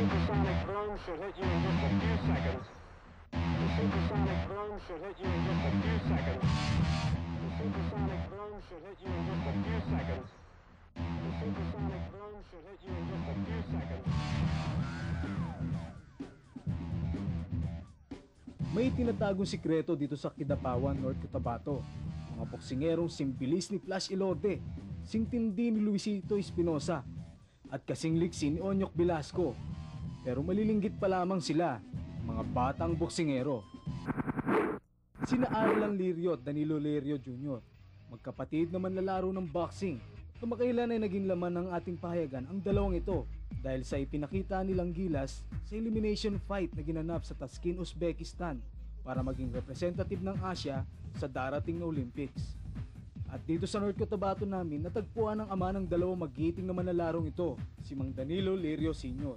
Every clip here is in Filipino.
supersonic boom should hit you in just a few seconds. The supersonic boom should hit you in just a few seconds. The supersonic boom should hit you in just a few seconds. The supersonic boom should hit you in just a few seconds. May tinatagong sikreto dito sa Kidapawan, North Cotabato. Mga boksingerong simbilis ni Flash Elorde, singtindi ni Luisito Espinosa, at kasing liksi ni Onyok Velasco. Pero malilinggit pa lamang sila, mga batang boksingero. Sina Arlan Lirio at Danilo Lirio Jr., magkapatid na manlalaro ng boxing. Kamakailan ay naging laman ng ating pahayagan ang dalawang ito dahil sa ipinakita nilang gilas sa elimination fight na ginanap sa Tashkent, Uzbekistan para maging representative ng Asia sa darating na Olympics. At dito sa North Cotabato namin natagpuan ang ama ng dalawang magiting na manalarong ito, si Mang Danilo Lirio Sr.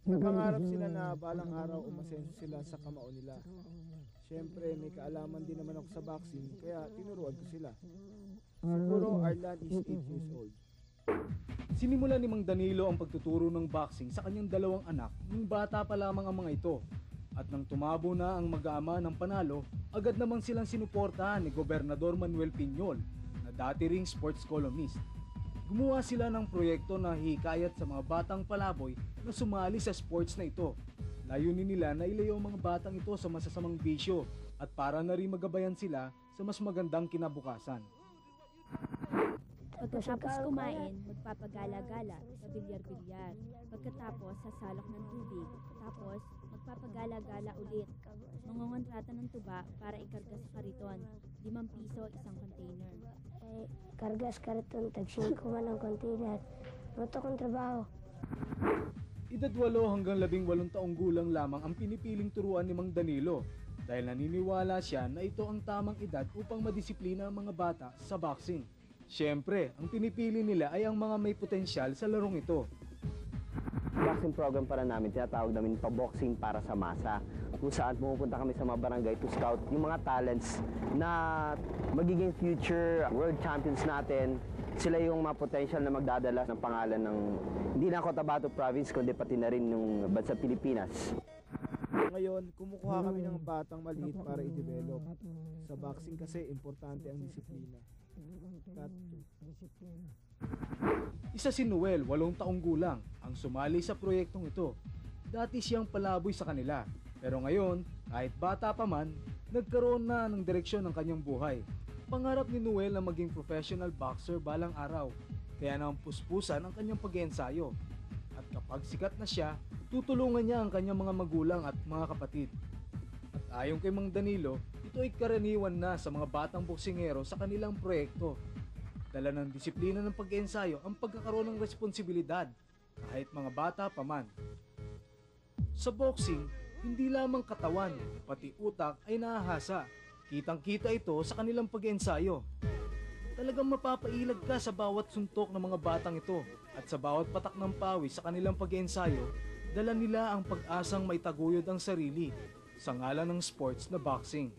Napangarap sila na balang araw umasenso sila sa kamao nila. Siyempre may kaalaman din naman ako sa boxing kaya tinuruan ko sila. Siguro Arlan is 8 years old. Sinimula ni Mang Danilo ang pagtuturo ng boxing sa kanyang dalawang anak nung bata pa lamang ang mga ito. At nang tumabo na ang mag-aama ng panalo, agad namang silang sinuportahan ni Gobernador Manuel Piñol na dati ring sports columnist. Gumawa sila ng proyekto na hikayat sa mga batang palaboy na sumali sa sports na ito. Layunin nila na ilayo ang mga batang ito sa masasamang bisyo at para na rin magabayan sila sa mas magandang kinabukasan. Pagkatapos kumain, magpapagala-gala sa bilyar-bilyar. Pagkatapos, sasalok ng tubig. Tapos, magpapagala-gala ulit. Mangongontrata ng tuba para ikarga sa kariton. 5 piso isang container. Karga sa kariton, tag-5 man ang container. Roto kong trabaho. Edad 8 hanggang 18 taong gulang lamang ang pinipiling turuan ni Mang Danilo dahil naniniwala siya na ito ang tamang edad upang madisiplina ang mga bata sa boxing. Siyempre, ang pinipili nila ay ang mga may potensyal sa larong ito. Boxing program para namin, tinatawag namin pa-boxing para sa masa. Kung saan pumupunta kami sa mga barangay to scout yung mga talents na magiging future world champions natin. Sila yung mga potential na magdadala ng pangalan ng hindi na Cotabato Province kundi pati na rin ng bansa Pilipinas. Ngayon, kumukuha kami ng batang maliit para i-develop. Sa boxing kasi, importante ang disiplina. Isa si Noel, 8 taong gulang, ang sumali sa proyektong ito. Dati siyang palaboy sa kanila, pero ngayon, kahit bata pa man, nagkaroon na ng direksyon ng kanyang buhay. Pangarap ni Noel na maging professional boxer balang araw, kaya naman puspusan ang kanyang pag-iensayo. At kapag sikat na siya, tutulungan niya ang kanyang mga magulang at mga kapatid. At ayon kay Mang Danilo, ito ay karaniwan na sa mga batang boksingero sa kanilang proyekto. Dala ng disiplina ng pag-iensayo ang pagkakaroon ng responsibilidad, kahit mga bata pa man. Sa boxing, hindi lamang katawan, pati utak ay nahahasa. Kitang-kita ito sa kanilang pag-iensayo. Talagang mapapailag ka sa bawat suntok ng mga batang ito at sa bawat patak ng pawis sa kanilang pag-iensayo, dala nila ang pag-asang maitaguyod ang sarili sa ngalan ng sports na boxing.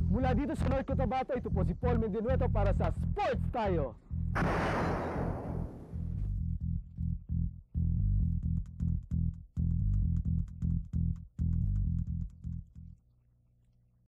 Mula dito sa North Cotabato, ito po si Paul Mendinueto para sa Sports Tayo!